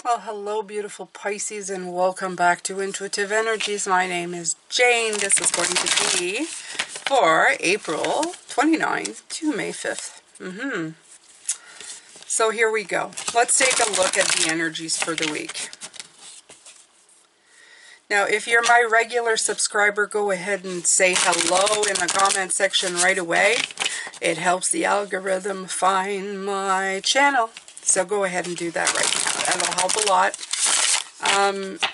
Well, hello beautiful Pisces, and welcome back to Intuitive Energies. My name is Jane. This is going to be for April 29th to May 5th. So here we go. Let's take a look at the energies for the week. Now, if you're my regular subscriber, go ahead and say hello in the comment section right away. It helps the algorithm find my channel. So go ahead and do that right now. That'll help a lot.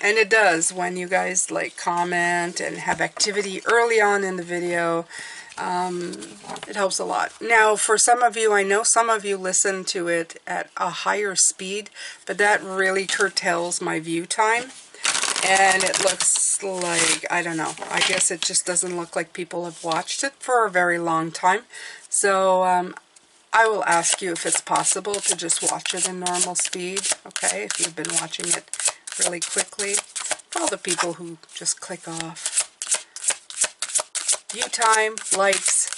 And it does when you guys like comment and have activity early on in the video. It helps a lot. Now, for some of you, I know some of you listen to it at a higher speed, but that really curtails my view time. And it looks like, I don't know, I guess it just doesn't look like people have watched it for a very long time. So I will ask you if it's possible to just watch it in normal speed, okay, if you've been watching it really quickly. For all the people who just click off. View time, likes,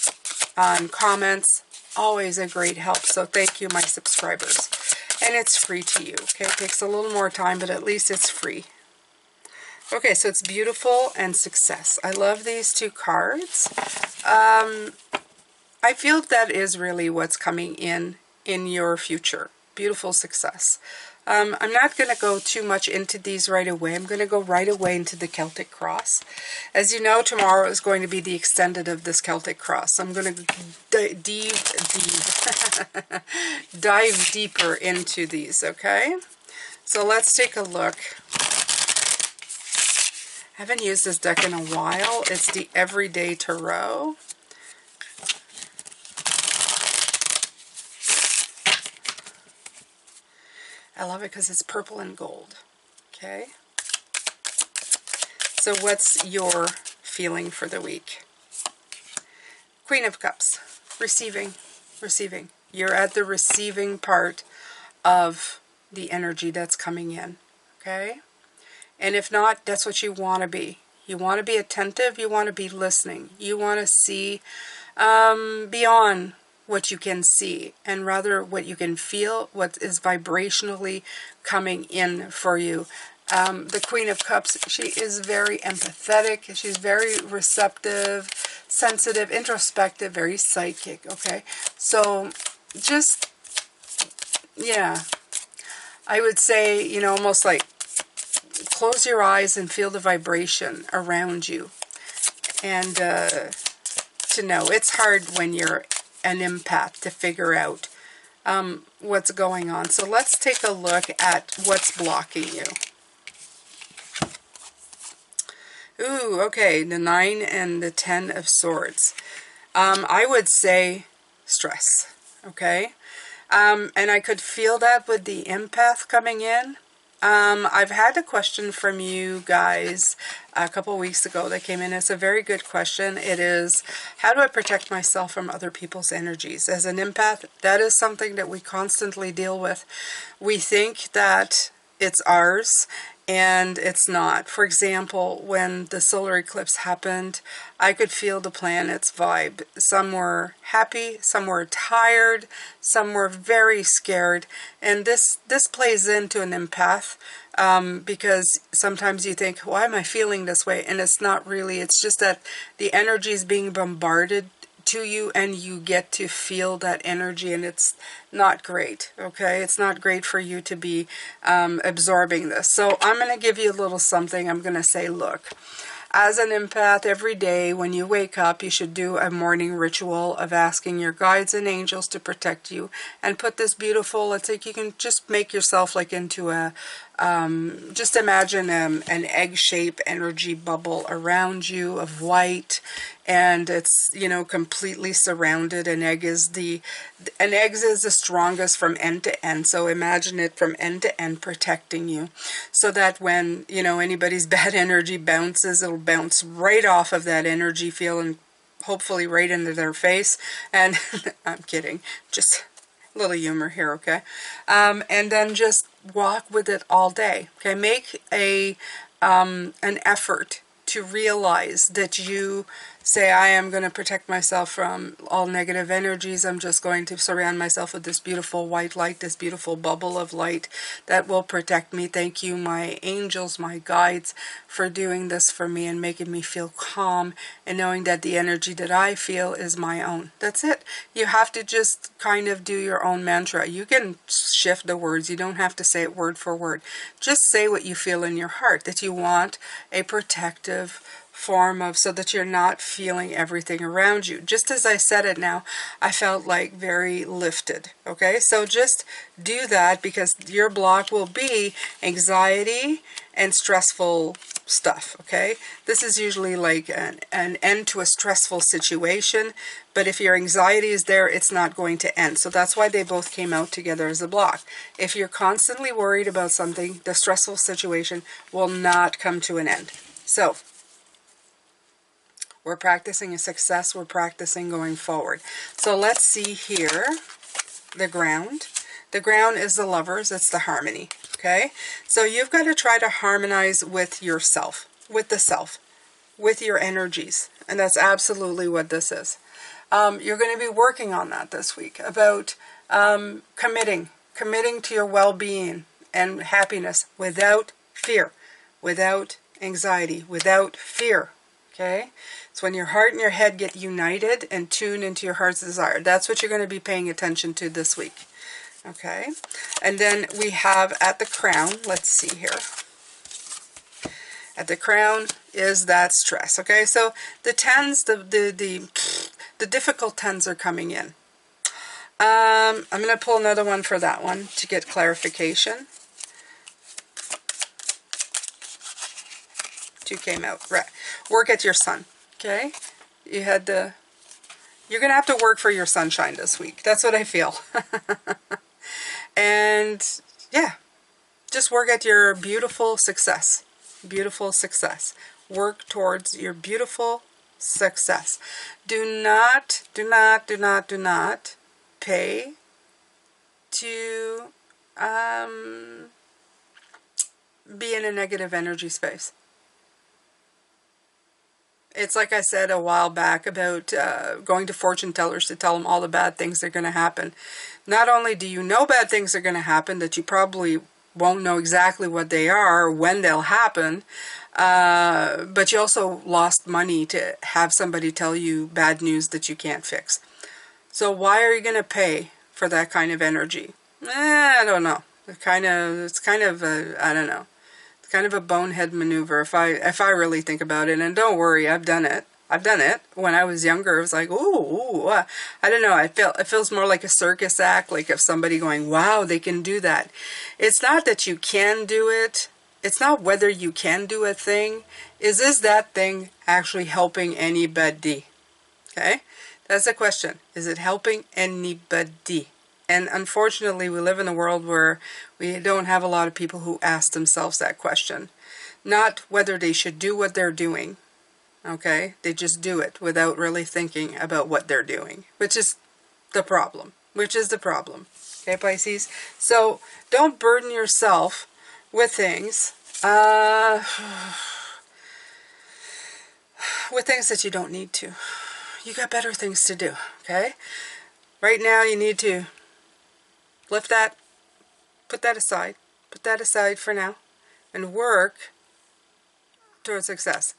comments, always a great help. So thank you, my subscribers. And it's free to you, okay? It takes a little more time, but at least it's free. Okay, so it's beautiful and success. I love these two cards. I feel that is really what's coming in your future. Beautiful success. I'm not going to go too much into these right away. I'm going to go right away into the Celtic Cross. As you know, tomorrow is going to be the extended of this Celtic Cross. I'm going to dive deeper into these, okay? So let's take a look. I haven't used this deck in a while. It's the Everyday Tarot. I love it because it's purple and gold. Okay. So what's your feeling for the week? Queen of Cups. Receiving. Receiving. You're at the receiving part of the energy that's coming in. Okay. And if not, that's what you want to be. You want to be attentive. You want to be listening. You want to see beyond what you can see, and rather what you can feel, what is vibrationally coming in for you. The Queen of Cups, she is very empathetic. She's very receptive, sensitive, introspective, very psychic, okay? So just, yeah, I would say, you know, almost like close your eyes and feel the vibration around you. And to know, it's hard when you're an empath to figure out what's going on. So let's take a look at what's blocking you. Ooh, okay, the 9 and the 10 of Swords. I would say stress, okay? And I could feel that with the empath coming in. I've had a question from you guys a couple weeks ago that came in. It's a very good question. It is, how do I protect myself from other people's energies? As an empath, that is something that we constantly deal with. We think that it's ours, and it's not. For example, when the solar eclipse happened, I could feel the planets vibe. Some were happy, some were tired, some were very scared. And this plays into an empath because sometimes you think, why am I feeling this way? And it's not really. It's just that the energy is being bombarded to you, and you get to feel that energy, and it's not great, okay? It's not great for you to be absorbing this. So I'm going to give you a little something. I'm going to say, look, as an empath, every day when you wake up, you should do a morning ritual of asking your guides and angels to protect you, and put this beautiful, let's say you can just make yourself like into a, just imagine an egg-shaped energy bubble around you of white, and it's, you know, completely surrounded. An egg is the strongest from end to end. So imagine it from end to end protecting you, so that when, you know, anybody's bad energy bounces, it'll bounce right off of that energy field and hopefully right into their face. And I'm kidding, just a little humor here, okay? And then just walk with it all day, okay? Make an effort to realize that you say, I am going to protect myself from all negative energies. I'm just going to surround myself with this beautiful white light, this beautiful bubble of light that will protect me. Thank you, my angels, my guides, for doing this for me and making me feel calm and knowing that the energy that I feel is my own. That's it. You have to just kind of do your own mantra. You can shift the words. You don't have to say it word for word. Just say what you feel in your heart, that you want a protective form of, so that you're not feeling everything around you. Just as I said it now, I felt like very lifted. Okay, so just do that, because your block will be anxiety and stressful stuff. Okay, this is usually like an end to a stressful situation, but if your anxiety is there, it's not going to end. So that's why they both came out together as a block. If you're constantly worried about something, the stressful situation will not come to an end. So we're practicing a success. We're practicing going forward. So let's see here. The ground. The ground is the lovers. It's the harmony. Okay? So you've got to try to harmonize with yourself, with the self, with your energies. And that's absolutely what this is. You're going to be working on that this week, about committing to your well-being and happiness without fear, without anxiety, without fear. Okay? It's when your heart and your head get united and tuned into your heart's desire. That's what you're going to be paying attention to this week. Okay? And then we have at the crown, let's see here. At the crown is that stress. Okay? So the tens, the difficult tens are coming in. I'm going to pull another one for that one to get clarification. Two came out. Right. Work at your sun. Okay? You're going to have to work for your sunshine this week. That's what I feel. And yeah, just work at your beautiful success. Beautiful success. Work towards your beautiful success. Do not pay to be in a negative energy space. It's like I said a while back about going to fortune tellers to tell them all the bad things that are going to happen. Not only do you know bad things are going to happen, that you probably won't know exactly what they are or when they'll happen, but you also lost money to have somebody tell you bad news that you can't fix. So why are you going to pay for that kind of energy? I don't know. It's kind of I don't know. Kind of a bonehead maneuver if I really think about it. And don't worry, I've done it. When I was younger. It was like, I don't know. It feels more like a circus act, like if somebody going, wow, they can do that. It's not that you can do it. It's not whether you can do a thing. Is that thing actually helping anybody? Okay, that's the question. Is it helping anybody? And unfortunately, we live in a world where we don't have a lot of people who ask themselves that question. Not whether they should do what they're doing, okay? They just do it without really thinking about what they're doing, which is the problem. Okay, Pisces? So don't burden yourself with things, with things that you don't need to. You got better things to do, okay? Right now, you need to lift that, put that aside for now, and work towards success.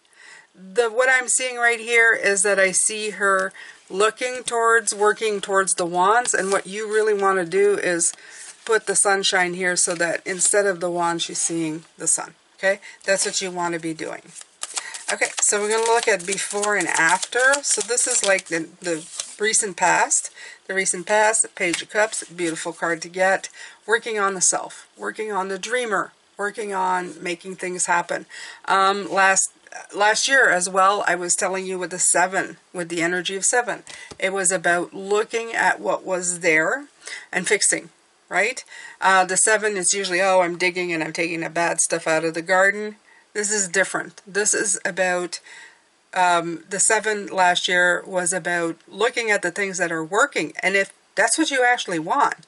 What I'm seeing right here is that I see her working towards the wands, and what you really want to do is put the sunshine here so that instead of the wand, she's seeing the sun. Okay? That's what you want to be doing. Okay, so we're going to look at before and after. So this is like the recent past. The recent past, the Page of Cups, beautiful card to get. Working on the self, working on the dreamer, working on making things happen. Last year as well, I was telling you with the 7, with the energy of 7, it was about looking at what was there and fixing, right? The 7 is usually, I'm digging and I'm taking the bad stuff out of the garden. This is different. This is about, the 7 last year was about looking at the things that are working. And if that's what you actually want,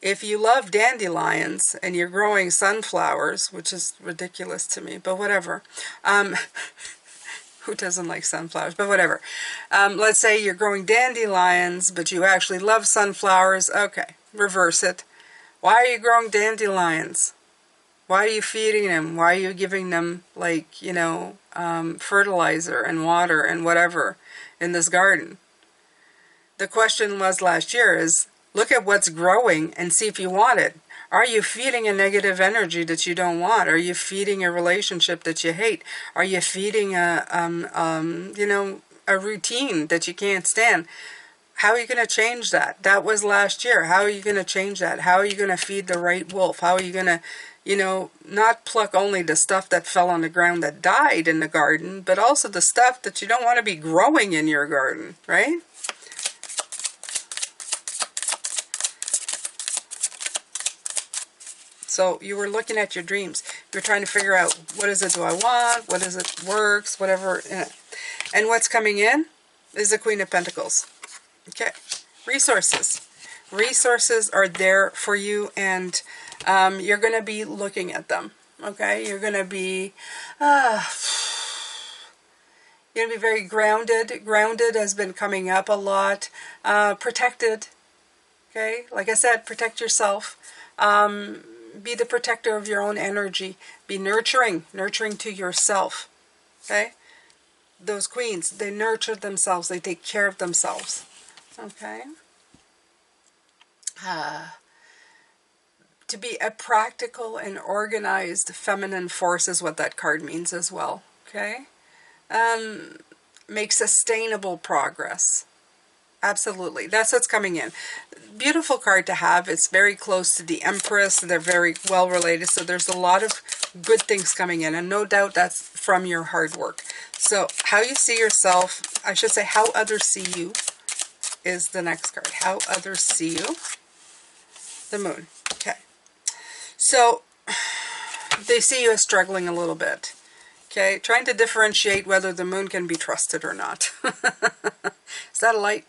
if you love dandelions and you're growing sunflowers, which is ridiculous to me, but whatever, Who doesn't like sunflowers? But whatever. Let's say you're growing dandelions, but you actually love sunflowers. Okay, reverse it. Why are you growing dandelions? Why are you feeding them? Why are you giving them, like, you know, fertilizer and water and whatever in this garden? The question was last year is, look at what's growing and see if you want it. Are you feeding a negative energy that you don't want? Are you feeding a relationship that you hate? Are you feeding a, you know, a routine that you can't stand? How are you going to change that? That was last year. How are you going to change that? How are you going to feed the right wolf? How are you going to, you know, not pluck only the stuff that fell on the ground that died in the garden, but also the stuff that you don't want to be growing in your garden, right? So you were looking at your dreams. You're trying to figure out, what is it do I want? What is it works? Whatever. And what's coming in is the Queen of Pentacles. Okay. Resources. Resources are there for you, and you're going to be looking at them. Okay. You're going to be very grounded. Grounded has been coming up a lot. Protected. Okay. Like I said, protect yourself. Be the protector of your own energy. Be nurturing to yourself. Okay? Those queens, they nurture themselves. They take care of themselves. Okay? To be a practical and organized feminine force is what that card means as well. Okay? Make sustainable progress. Absolutely. That's what's coming in. Beautiful card to have. It's very close to the Empress. They're very well related. So there's a lot of good things coming in. And no doubt that's from your hard work. So how you see yourself, I should say how others see you, is the next card. How others see you. The Moon. Okay. So they see you as struggling a little bit. Okay. Trying to differentiate whether the Moon can be trusted or not. Is that a light?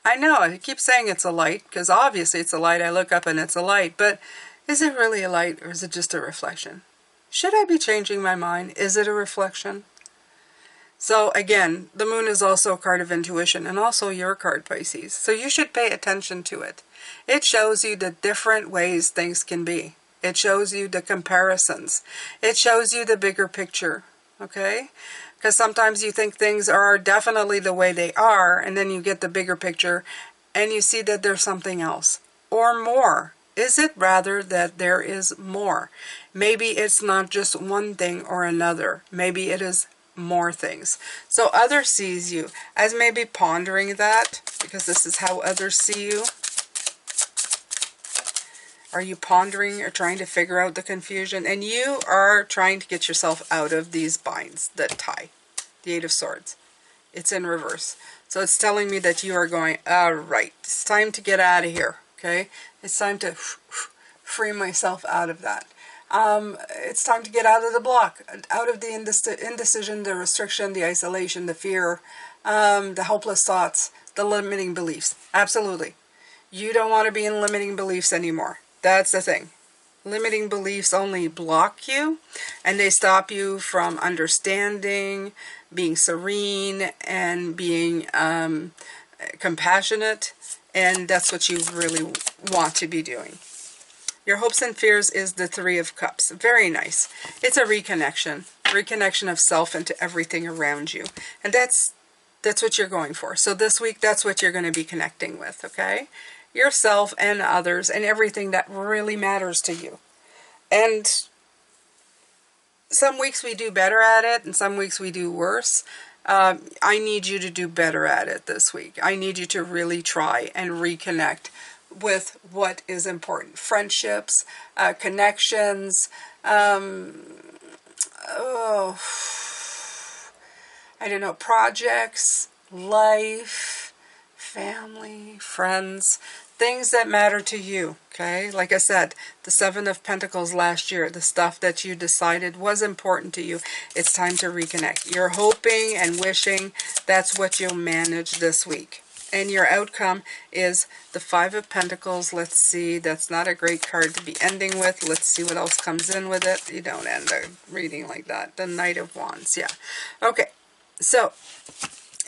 I know, I keep saying it's a light, because obviously it's a light. I look up and it's a light, but is it really a light, or is it just a reflection? Should I be changing my mind? Is it a reflection? So again, the Moon is also a card of intuition, and also your card, Pisces. So you should pay attention to it. It shows you the different ways things can be. It shows you the comparisons. It shows you the bigger picture, okay? Because sometimes you think things are definitely the way they are, and then you get the bigger picture, and you see that there's something else. Or more. Is it rather that there is more? Maybe it's not just one thing or another. Maybe it is more things. So others sees you as maybe pondering that, because this is how others see you. Are you pondering or trying to figure out the confusion? And you are trying to get yourself out of these binds that tie. The Eight of Swords. It's in reverse. So it's telling me that you are going, all right, it's time to get out of here. Okay? It's time to free myself out of that. It's time to get out of the block, out of the indecision, the restriction, the isolation, the fear, the helpless thoughts, the limiting beliefs. Absolutely. You don't want to be in limiting beliefs anymore. That's the thing. Limiting beliefs only block you, and they stop you from understanding, being serene, and being compassionate, and that's what you really want to be doing. Your hopes and fears is the Three of Cups. Very nice. It's a reconnection of self into everything around you, and that's what you're going for. So this week, that's what you're going to be connecting with, okay? Yourself and others and everything that really matters to you. And some weeks we do better at it, and some weeks we do worse. I need you to do better at it this week. I need you to really try and reconnect with what is important. Friendships, connections, I don't know, projects, life, family, friends, things that matter to you, okay? Like I said, the Seven of Pentacles last year, the stuff that you decided was important to you, it's time to reconnect. You're hoping and wishing that's what you'll manage this week. And your outcome is the Five of Pentacles. Let's see, that's not a great card to be ending with. Let's see what else comes in with it. You don't end a reading like that. The Knight of Wands, yeah. Okay, So,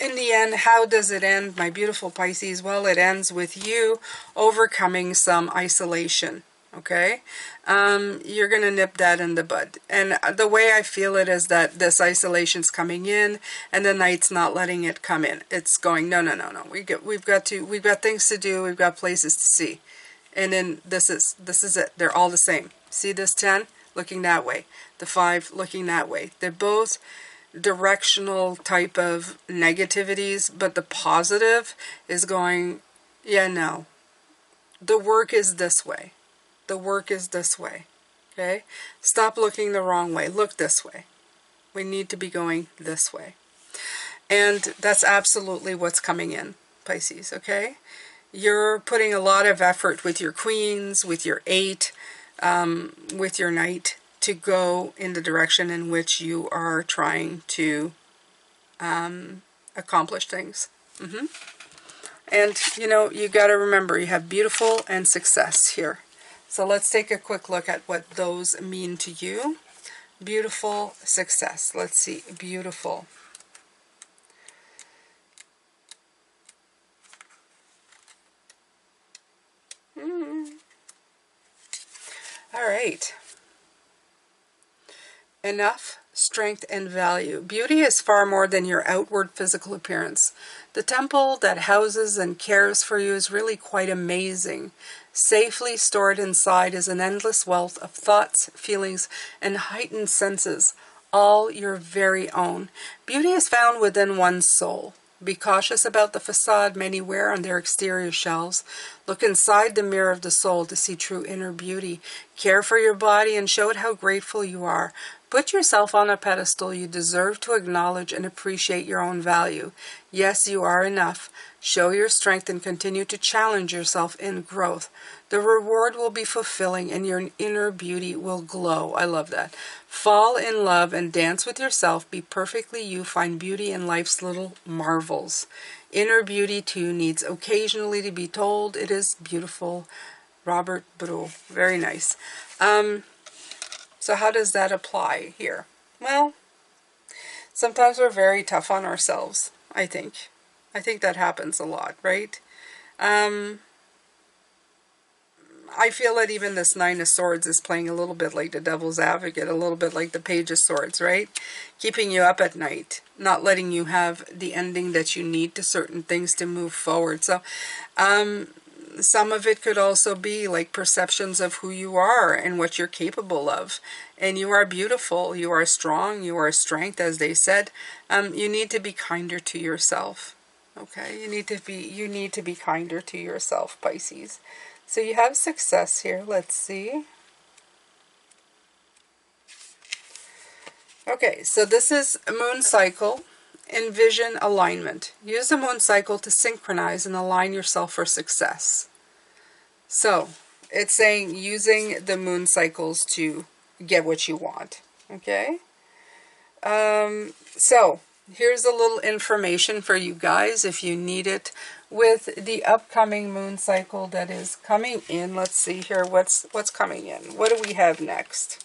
in the end, how does it end, my beautiful Pisces? Well, it ends with you overcoming some isolation, okay? You're going to nip that in the bud. And the way I feel it is that this isolation's coming in, and the night's not letting it come in. It's going, no, no, no, no. We've got things to do. We've got places to see. And then this is it. They're all the same. See this 10? Looking that way. The 5 looking that way. They're both directional type of negativities, but the positive is going, yeah, no. The work is this way. The work is this way. Okay? Stop looking the wrong way. Look this way. We need to be going this way. And that's absolutely what's coming in, Pisces, okay? You're putting a lot of effort with your queens, with your 8, with your knight, to go in the direction in which you are trying to accomplish things. And, you know, you got to remember, you have beautiful and success here. So let's take a quick look at what those mean to you. Beautiful, success. Let's see. Beautiful. All right. Enough, strength, and value. Beauty is far more than your outward physical appearance. The temple that houses and cares for you is really quite amazing. Safely stored inside is an endless wealth of thoughts, feelings, and heightened senses, all your very own. Beauty is found within one's soul. Be cautious about the facade many wear on their exterior shelves. Look inside the mirror of the soul to see true inner beauty. Care for your body and show it how grateful you are. Put yourself on a pedestal. You deserve to acknowledge and appreciate your own value. Yes, you are enough. Show your strength and continue to challenge yourself in growth. The reward will be fulfilling and your inner beauty will glow. I love that. Fall in love and dance with yourself. Be perfectly you. Find beauty in life's little marvels. Inner beauty, too, needs occasionally to be told. It is beautiful. Robert Brule. Very nice. So how does that apply here? Well, sometimes we're very tough on ourselves, I think. I think that happens a lot, right? I feel that even this 9 of Swords is playing a little bit like the Devil's Advocate, a little bit like the Page of Swords, right? Keeping you up at night, not letting you have the ending that you need to certain things to move forward. So, some of it could also be like perceptions of who you are and what you're capable of. And you are beautiful, you are strong, you are strength, as they said. You need to be kinder to yourself. Okay, you need to be kinder to yourself, Pisces. So you have success here. Let's see. Okay, so this is moon cycle. Envision alignment. Use the moon cycle to synchronize and align yourself for success. So it's saying using the moon cycles to get what you want. Okay. So here's a little information for you guys if you need it with the upcoming moon cycle that is coming in. Let's see here what's coming in. What do we have next?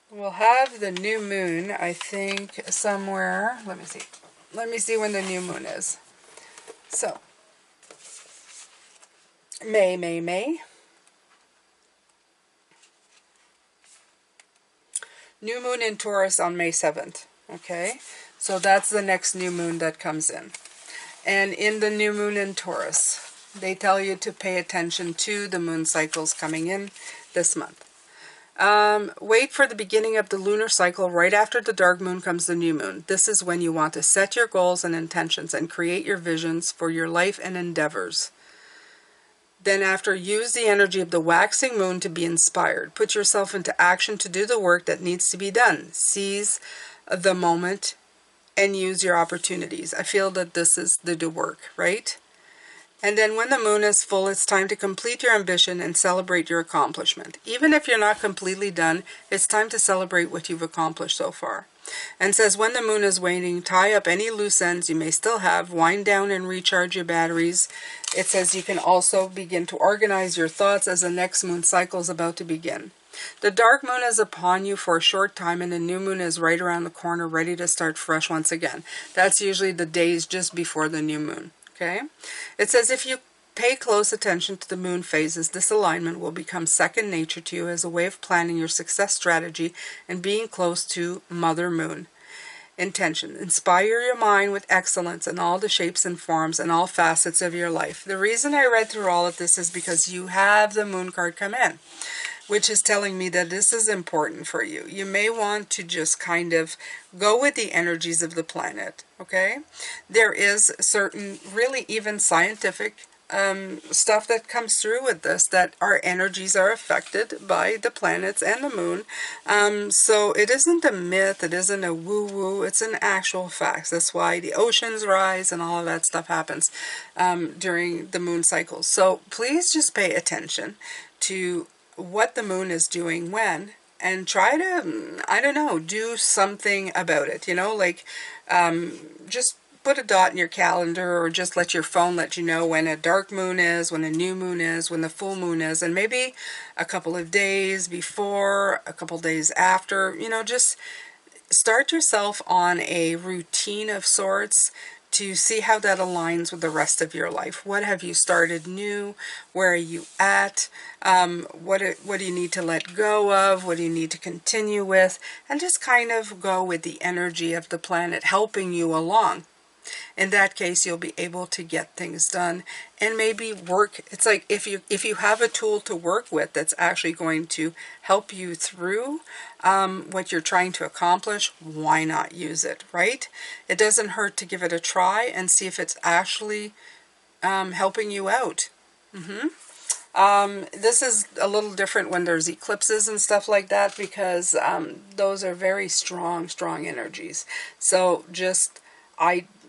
We'll have the new moon, I think, somewhere. Let me see. Let me see when the new moon is. So, May. New moon in Taurus on May 7th. Okay, so that's the next new moon that comes in. And in the new moon in Taurus, they tell you to pay attention to the moon cycles coming in this month. Wait for the beginning of the lunar cycle. Right after the dark moon comes the new moon. This is when you want to set your goals and intentions and create your visions for your life and endeavors. Then after, use the energy of the waxing moon to be inspired. Put yourself into action to do the work that needs to be done. Seize the moment and use your opportunities. I feel that this is the work, right? And then when the moon is full, it's time to complete your ambition and celebrate your accomplishment. Even if you're not completely done, it's time to celebrate what you've accomplished so far. And says when the moon is waning, tie up any loose ends you may still have, wind down and recharge your batteries. It says you can also begin to organize your thoughts as the next moon cycle is about to begin. The dark moon is upon you for a short time, and the new moon is right around the corner, ready to start fresh once again. That's usually the days just before the new moon. Okay? It says if you pay close attention to the moon phases, this alignment will become second nature to you as a way of planning your success strategy and being close to Mother Moon. Intention. Inspire your mind with excellence in all the shapes and forms and all facets of your life. The reason I read through all of this is because you have the moon card come in, which is telling me that this is important for you. You may want to just kind of go with the energies of the planet, okay? There is certain, really even scientific stuff that comes through with this, that our energies are affected by the planets and the moon. So it isn't a myth, it isn't a woo-woo, it's an actual fact. That's why the oceans rise and all of that stuff happens during the moon cycles. So please just pay attention to what the moon is doing when, and try to, I don't know, do something about it, you know, like just put a dot in your calendar, or just let your phone let you know when a dark moon is, when a new moon is, when the full moon is, and maybe a couple of days before, a couple days after, you know, just start yourself on a routine of sorts to see how that aligns with the rest of your life. What have you started new? Where are you at? What do you need to let go of? What do you need to continue with? And just kind of go with the energy of the planet helping you along. In that case, you'll be able to get things done and maybe work. It's like if you have a tool to work with that's actually going to help you through what you're trying to accomplish, why not use it, right? It doesn't hurt to give it a try and see if it's actually helping you out. This is a little different when there's eclipses and stuff like that, because those are very strong energies. So just,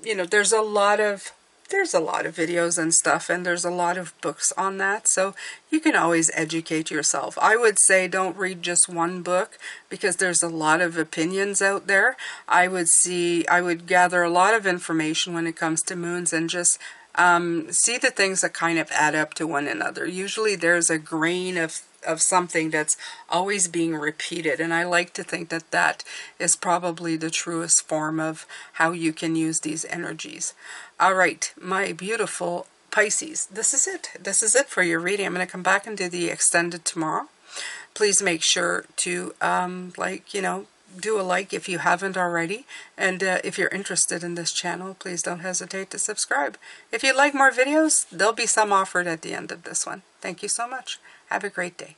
you know, there's a lot of videos and stuff, and there's a lot of books on that, so you can always educate yourself. I would say don't read just one book, because there's a lot of opinions out there. I would gather a lot of information when it comes to moons, and just see the things that kind of add up to one another. Usually there's a grain of something that's always being repeated, and I like to think that that is probably the truest form of how you can use these energies. All right, my beautiful Pisces, this is it. This is it for your reading. I'm going to come back and do the extended tomorrow. Please make sure to do a like if you haven't already, and if you're interested in this channel, please don't hesitate to subscribe. If you'd like more videos, there'll be some offered at the end of this one. Thank you so much. Have a great day.